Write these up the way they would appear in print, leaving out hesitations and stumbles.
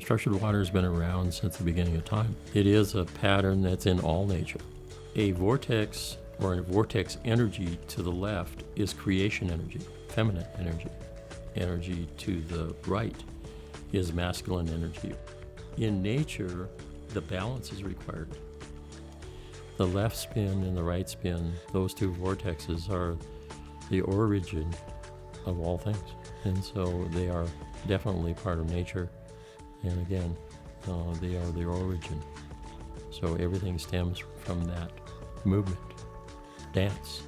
Structured water has been around since the beginning of time. It is a pattern that's in all nature. A vortex or a vortex energy to the left is creation energy, feminine energy. Energy to the right is masculine energy. In nature, the balance is required. The left spin and the right spin, those two vortexes are the origin of all things. And so they are definitely part of nature. And again, they are the origin. So everything stems from that movement, dance.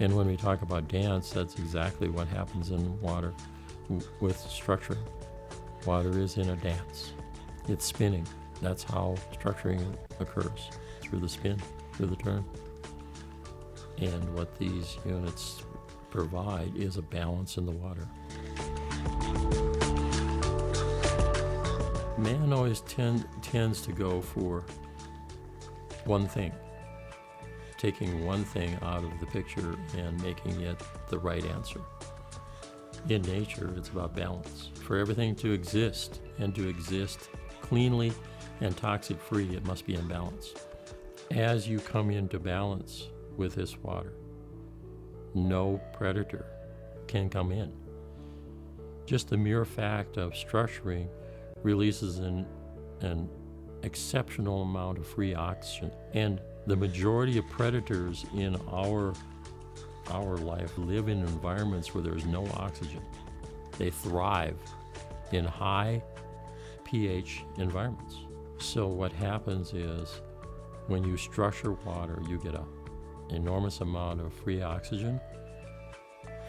And when we talk about dance, that's exactly what happens in water with structuring. Water is in a dance. It's spinning. That's how structuring occurs, through the spin, through the turn. And what these units provide is a balance in the water. Man always tends to go for one thing, taking one thing out of the picture and making it the right answer. In nature, it's about balance. For everything to exist, and to exist cleanly and toxic-free, it must be in balance. As you come into balance with this water, no predator can come in. Just the mere fact of structuring releases an exceptional amount of free oxygen. And the majority of predators in our life live in environments where there's no oxygen. They thrive in high pH environments. So what happens is when you structure water, you get an enormous amount of free oxygen.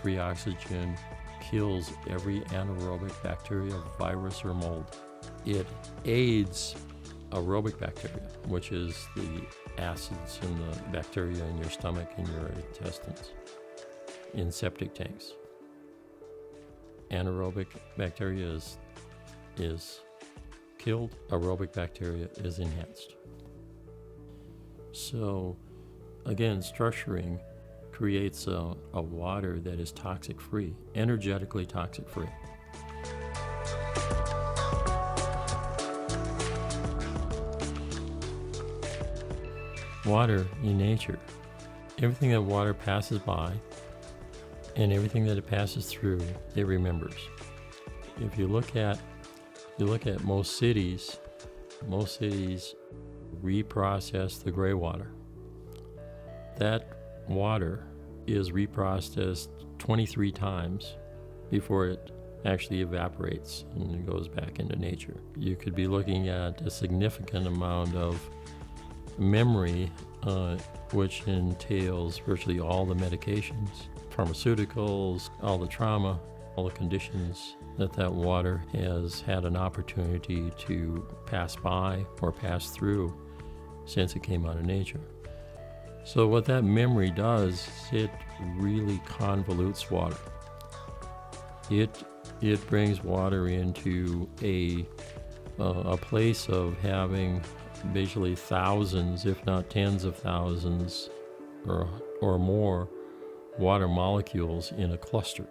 Free oxygen kills every anaerobic bacteria, virus, or mold. It aids aerobic bacteria, which is the acids in the bacteria in your stomach and your intestines, in septic tanks. Anaerobic bacteria is killed, aerobic bacteria is enhanced. So again, structuring creates a water that is toxic-free, energetically toxic-free. Water in nature, everything that water passes by and everything that it passes through, it remembers. If you look at most cities reprocess the gray water. That water is reprocessed 23 times before it actually evaporates and goes back into nature. You could be looking at a significant amount of memory, which entails virtually all the medications, pharmaceuticals, all the trauma, all the conditions that water has had an opportunity to pass by or pass through since it came out of nature. So what that memory does, it really convolutes water. It brings water into a place of having basically thousands, if not tens of thousands or more water molecules in a cluster,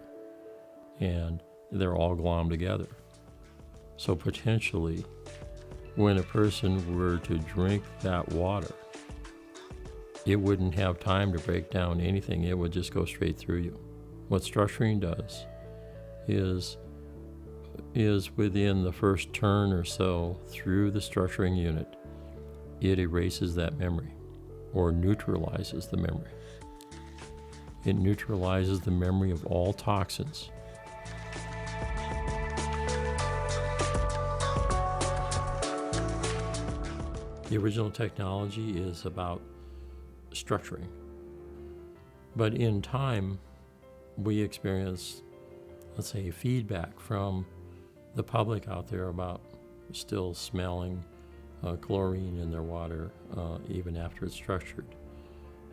and they're all glommed together. So potentially, when a person were to drink that water, it wouldn't have time to break down anything. It would just go straight through you. What structuring does is within the first turn or so through the structuring unit, it erases that memory or neutralizes the memory. It neutralizes the memory of all toxins. The original technology is about structuring. But in time, we experience, let's say, feedback from the public out there about still smelling chlorine in their water even after it's structured.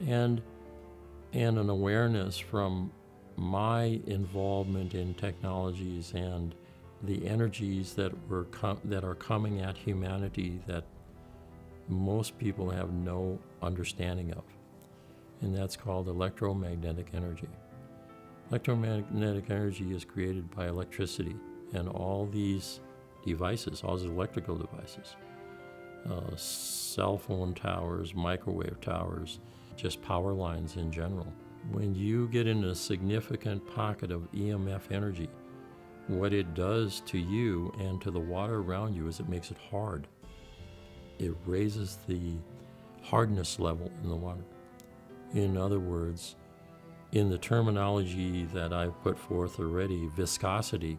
And an awareness from my involvement in technologies and the energies that are coming at humanity that most people have no understanding of. And that's called electromagnetic energy. Electromagnetic energy is created by electricity, and all these devices, all these electrical devices, cell phone towers, microwave towers, just power lines in general. When you get in a significant pocket of EMF energy, what it does to you and to the water around you is it makes it hard. It raises the hardness level in the water. In other words, in the terminology that I've put forth already, viscosity,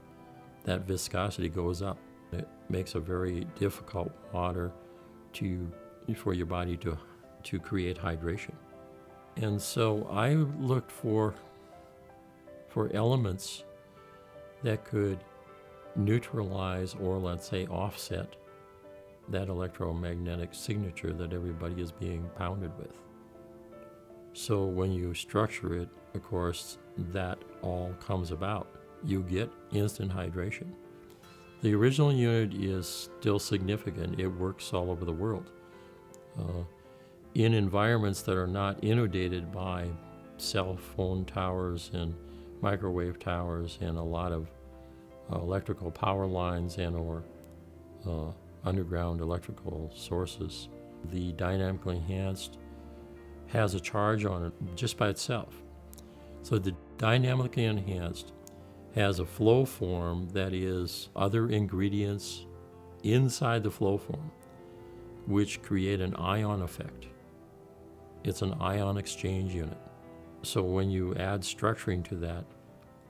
that viscosity goes up. It makes a very difficult water for your body to create hydration. And so I looked for elements that could neutralize, or let's say offset, that electromagnetic signature that everybody is being pounded with. So when you structure it, of course, that all comes about. You get instant hydration. The original unit is still significant. It works all over the world. In environments that are not inundated by cell phone towers and microwave towers and a lot of electrical power lines and or underground electrical sources, the dynamically enhanced has a charge on it just by itself. So the dynamically enhanced has a flow form that is other ingredients inside the flow form, which create an ion effect. It's an ion exchange unit. So when you add structuring to that,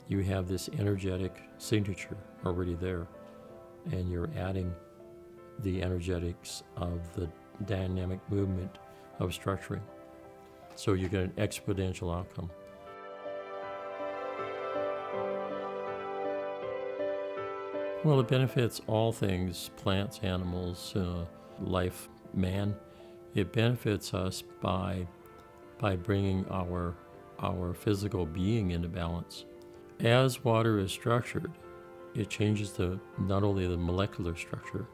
you have this energetic signature already there, and you're adding the energetics of the dynamic movement of structuring. So you get an exponential outcome. Well, it benefits all things, plants, animals, life, man. It benefits us by bringing our physical being into balance. As water is structured, it changes not only the molecular structure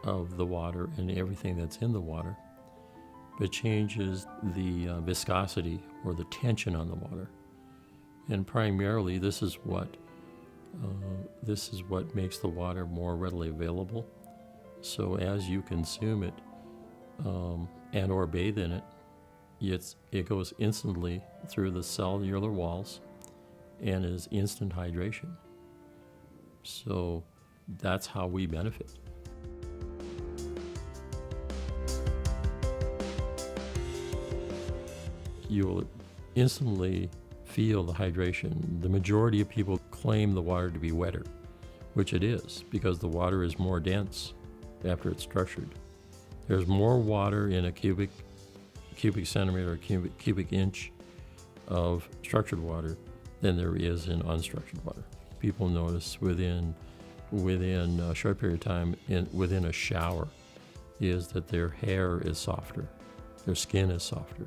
of the water and everything that's in the water, but changes the viscosity or the tension on the water. And primarily, this is what makes the water more readily available. So as you consume it and or bathe in it, it goes instantly through the cellular walls and is instant hydration. So that's how we benefit. You will instantly feel the hydration. The majority of people claim the water to be wetter, which it is, because the water is more dense after it's structured. There's more water in a cubic centimeter or cubic inch of structured water than there is in unstructured water. People notice within a short period of time, within a shower, is that their hair is softer, their skin is softer,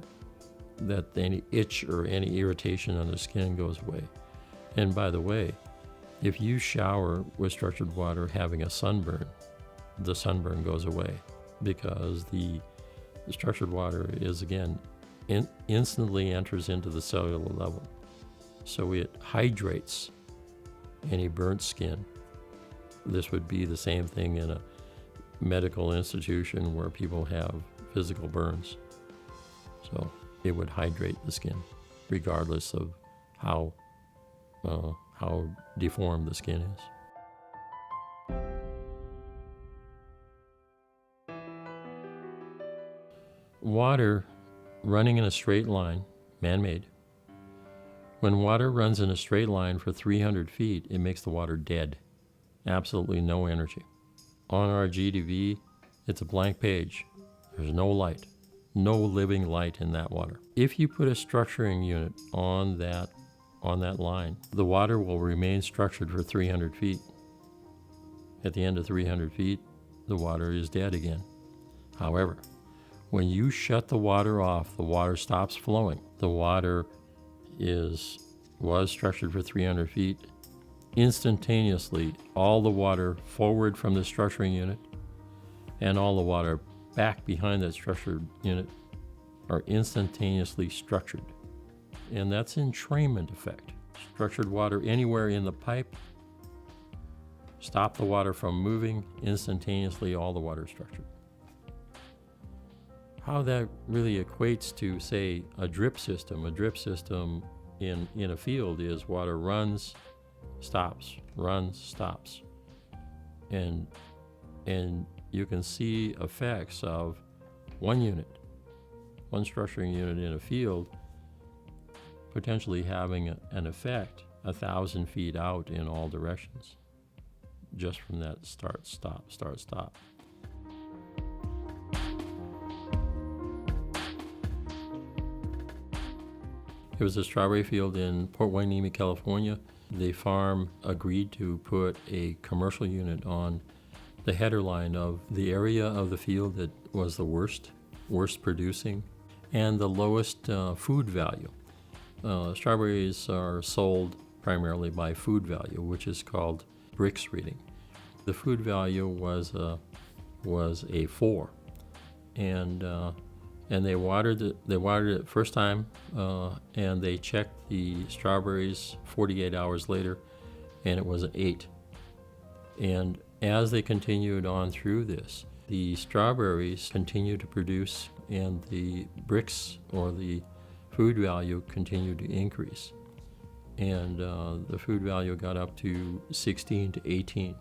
that any itch or any irritation on their skin goes away. And by the way, if you shower with structured water having a sunburn, the sunburn goes away, because the structured water is, again, instantly enters into the cellular level. So it hydrates any burnt skin. This would be the same thing in a medical institution where people have physical burns. So it would hydrate the skin, regardless of how deformed the skin is. Water running in a straight line, man-made. When water runs in a straight line for 300 feet, it makes the water dead. Absolutely no energy. On our GDV, it's a blank page. There's no light, no living light in that water. If you put a structuring unit on that line, the water will remain structured for 300 feet. At the end of 300 feet, the water is dead again. However, when you shut the water off, the water stops flowing. The water was structured for 300 feet. Instantaneously, all the water forward from the structuring unit and all the water back behind that structured unit are instantaneously structured. And that's entrainment effect. Structured water anywhere in the pipe, Stop the water from moving, instantaneously all the water is structured. How that really equates to, say, a drip system in a field is water runs, stops, runs, stops. And you can see effects of one structuring unit in a field potentially having an effect 1,000 feet out in all directions, just from that start, stop, start, stop. It was a strawberry field in Port Hueneme, California. The farm agreed to put a commercial unit on the header line of the area of the field that was the worst producing and the lowest food value. Strawberries are sold primarily by food value, which is called Brix reading. The food value was a 4, and they watered it first time, and they checked the strawberries 48 hours later, and it was an 8. And as they continued on through this, the strawberries continued to produce, and the Brix, or the food value, continued to increase. And the food value got up to 16 to 18.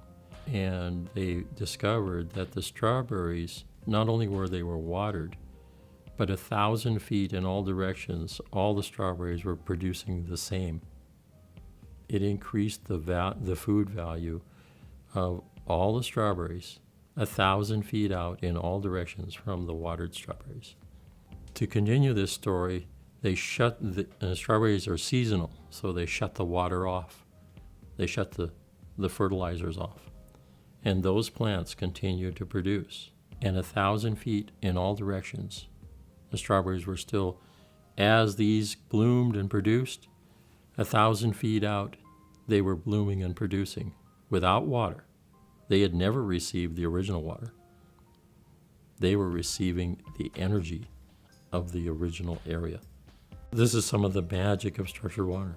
And they discovered that the strawberries, not only were watered, but 1,000 feet in all directions, all the strawberries were producing the same. It increased the food value of all the strawberries 1,000 feet out in all directions from the watered strawberries. To continue this story, they shut strawberries are seasonal, so they shut the water off. They shut the fertilizers off. And those plants continue to produce. And 1,000 feet in all directions, the strawberries were still, as these bloomed and produced, 1,000 feet out, they were blooming and producing without water. They had never received the original water. They were receiving the energy of the original area. This is some of the magic of structured water.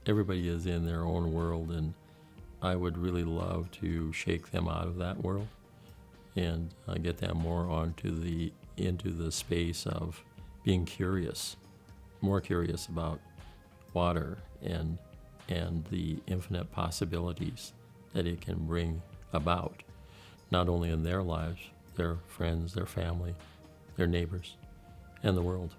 Everybody is in their own world, and I would really love to shake them out of that world and get them more into the space of being curious, more curious about water and the infinite possibilities that it can bring about, not only in their lives, their friends, their family, their neighbors, and the world.